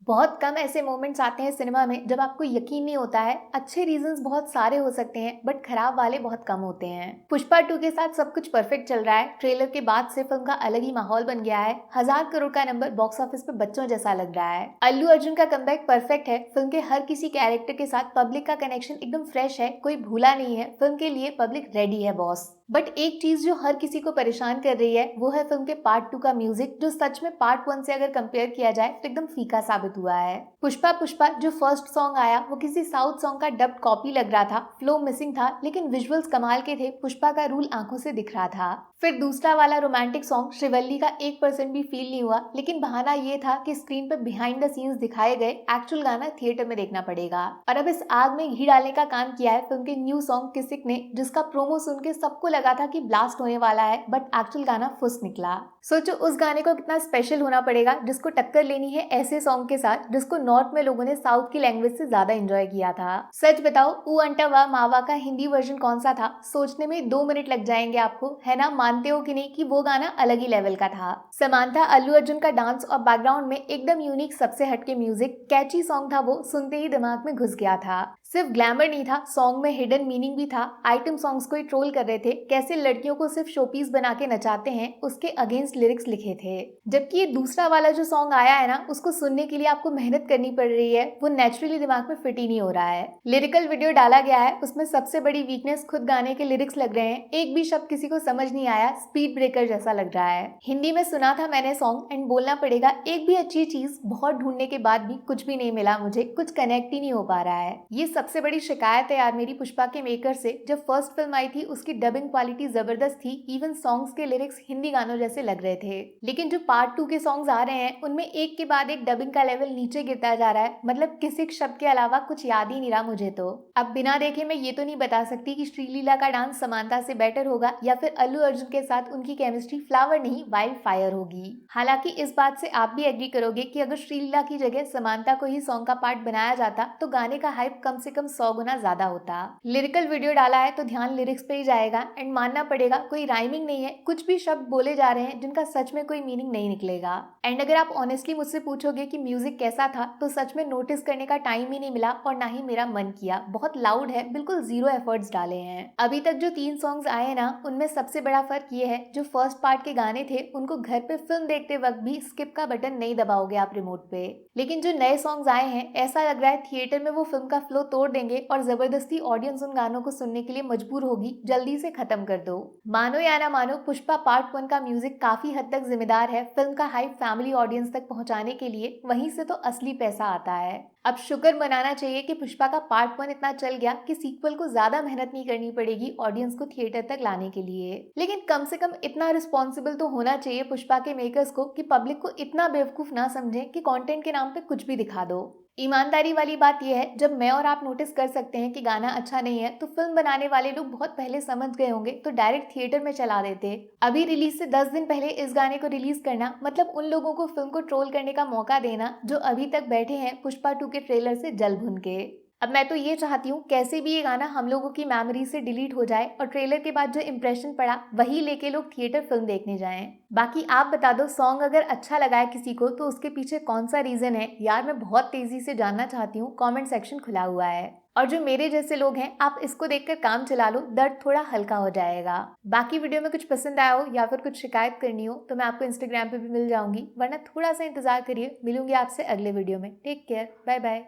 बहुत कम ऐसे मोमेंट्स आते हैं सिनेमा में जब आपको यकीन नहीं होता है। अच्छे रीजंस बहुत सारे हो सकते हैं बट खराब वाले बहुत कम होते हैं। पुष्पा 2 के साथ सब कुछ परफेक्ट चल रहा है। ट्रेलर के बाद से फिल्म का अलग ही माहौल बन गया है। 1000 करोड़ का नंबर बॉक्स ऑफिस पे बच्चों जैसा लग रहा है। अल्लू अर्जुन का कमबैक परफेक्ट है। फिल्म के हर किसी कैरेक्टर के साथ पब्लिक का कनेक्शन एकदम फ्रेश है, कोई भूला नहीं है। फिल्म के लिए पब्लिक रेडी है बॉस। बट एक चीज जो हर किसी को परेशान कर रही है वो है फिल्म के पार्ट 2 का म्यूजिक, जो सच में पार्ट 1 से अगर कंपेयर किया जाए तो एकदम फीका साबित हुआ है। पुष्पा पुष्पा जो फर्स्ट सॉन्ग आया वो किसी साउथ सॉन्ग का डब्ड कॉपी लग रहा था, फ्लो मिसिंग था, लेकिन विजुअल्स कमाल के थे। पुष्पा का रूल आंखों से दिख रहा था। फिर दूसरा वाला रोमांटिक सॉन्ग श्रीवल्ली का 1% भी फील नहीं हुआ, लेकिन बहाना ये था कि स्क्रीन पर बिहाइंड द सीन्स दिखाए गए, एक्चुअल गाना थिएटर में देखना पड़ेगा। और अब इस आग में घी डालने का काम किया है फिल्म के न्यू सॉन्ग किसिक ने, जिसका प्रोमो सुन के सबको लगा था कि ब्लास्ट होने वाला है, बट एक्चुअल गाना फुस निकला। सोचो उस गाने को कितना स्पेशल होना पड़ेगा जिसको टक्कर लेनी है ऐसे सॉन्ग के साथ जिसको नॉर्थ में लोगों ने साउथ की लैंग्वेज से ज्यादा एंजॉय किया था। सच बताओ ऊ अंटा वा मावा का हिंदी वर्जन कौन सा था? सोचने में 2 मिनट लग जाएंगे आपको, है ना? मानते हो कि नहीं कि वो गाना अलग ही लेवल का था। समांथा अल्लू अर्जुन का डांस और बैकग्राउंड में एकदम यूनिक, सबसे हटके म्यूजिक, कैची सॉन्ग था वो, सुनते ही दिमाग में घुस गया था। सिर्फ ग्लैमर नहीं था, सॉन्ग में हिडन मीनिंग भी था। आइटम सॉन्ग्स को ही ट्रोल कर रहे थे, कैसे लड़कियों को सिर्फ शोपीस बना के नचाते हैं, उसके अगेंस्ट लिरिक्स लिखे थे। जबकि ये दूसरा वाला जो सॉन्ग आया है ना, उसको सुनने के लिए आपको मेहनत करनी पड़ रही है, वो नेचुरली दिमाग में फिट ही नहीं हो रहा है। लिरिकल वीडियो डाला गया है, उसमें सबसे बड़ी वीकनेस खुद गाने के लिरिक्स लग रहे हैं। एक भी शब्द किसी को समझ नहीं आया, स्पीड ब्रेकर जैसा लग रहा है। हिंदी में सुना था मैंने सॉन्ग, एंड बोलना पड़ेगा एक भी अच्छी चीज बहुत ढूंढने के बाद भी कुछ भी नहीं मिला, मुझे कुछ कनेक्ट ही नहीं हो पा रहा है। ये सबसे बड़ी शिकायत है यार मेरी पुष्पा के मेकर से। जब फर्स्ट फिल्म आई थी उसकी डबिंग क्वालिटी जबरदस्त थी, इवन सॉन्ग्स के लिरिक्स हिंदी गानों जैसे लग रहे थे। लेकिन जो पार्ट 2 के सॉन्ग्स आ रहे हैं उनमें एक के बाद एक डबिंग का लेवल नीचे गिरता जा रहा है। मतलब किसी शब्द के अलावा कुछ याद ही नहीं रहा मुझे तो। अब बिना देखे मैं ये तो नहीं बता सकती कि श्रीलीला का डांस समांथा से बेटर होगा या फिर अल्लू अर्जुन के साथ उनकी केमिस्ट्री फ्लावर नहीं वाइल्ड फायर होगी। हालांकि इस बात से आप भी एग्री करोगे कि अगर श्रीलीला की जगह समांथा को ही सॉन्ग का पार्ट बनाया जाता तो गाने का हाइप कम से कम 100 गुना ज्यादा होता। लिरिकल वीडियो डाला है तो ध्यान लिरिक्स पे ही जाएगा, एंड मानना पड़ेगा कोई राइमिंग नहीं है, कुछ भी शब्द बोले जा रहे हैं जिनका सच में कोई मीनिंग नहीं निकलेगा। एंड अगर आप ऑनेस्टली मुझसे पूछोगे कि म्यूजिक कैसा था, तो सच में नोटिस करने का टाइम ही नहीं मिला और ना ही मेरा मन किया। बहुत लाउड है, बिल्कुल जीरो एफर्ट्स डाले हैं। अभी तक जो 3 सॉन्ग्स आए ना, उनमें सबसे बड़ा फर्क ये है, जो फर्स्ट पार्ट के गाने थे उनको घर पे फिल्म देखते वक्त भी स्किप का बटन नहीं दबाओगे आप रिमोट पे। लेकिन जो नए सॉन्ग्स आए हैं, ऐसा लग रहा है थिएटर में वो फिल्म का फ्लो तोड़ देंगे और जबरदस्ती ऑडियंस उन गानों को सुनने के लिए मजबूर होगी। जल्दी से खत्म कर दो। मानो या ना मानो, पुष्पा पार्ट 1 का म्यूजिक काफी हद तक जिम्मेदार है फिल्म का हाइप फैमिली ऑडियंस तक पहुंचाने के लिए। वहीं से तो असली पैसा आता है। अब शुक्र मनाना चाहिए कि पुष्पा का पार्ट 1 इतना चल गया कि सीक्वल को ज्यादा मेहनत नहीं करनी पड़ेगी ऑडियंस को थिएटर तक लाने के लिए। लेकिन कम से कम इतना रिस्पॉन्सिबल तो होना चाहिए पुष्पा के मेकर्स को कि पब्लिक को इतना बेवकूफ ना समझे कि कंटेंट के नाम पे कुछ भी दिखा दो। ईमानदारी वाली बात यह है, जब मैं और आप नोटिस कर सकते हैं कि गाना अच्छा नहीं है, तो फिल्म बनाने वाले लोग बहुत पहले समझ गए होंगे तो डायरेक्ट थिएटर में चला देते। अभी रिलीज से 10 दिन पहले इस गाने को रिलीज करना मतलब उन लोगों को फिल्म को ट्रोल करने का मौका देना जो अभी तक बैठे हैं पुष्पा 2 के ट्रेलर से जल भुन के। अब मैं तो ये चाहती हूँ कैसे भी ये गाना हम लोगों की मेमोरी से डिलीट हो जाए और ट्रेलर के बाद जो इंप्रेशन पड़ा वही लेके लोग थिएटर फिल्म देखने जाएं। बाकी आप बता दो, सॉन्ग अगर अच्छा लगा है किसी को तो उसके पीछे कौन सा रीजन है यार, मैं बहुत तेजी से जानना चाहती हूँ। कमेंट सेक्शन खुला हुआ है। और जो मेरे जैसे लोग हैं, आप इसको देखकर काम चला लो, दर्द थोड़ा हल्का हो जाएगा। बाकी वीडियो में कुछ पसंद आया हो या फिर कुछ शिकायत करनी हो तो मैं आपको इंस्टाग्राम पे भी मिल जाऊंगी, वरना थोड़ा सा इंतजार करिए। मिलूंगी आपसे अगले वीडियो में। Take care, bye bye.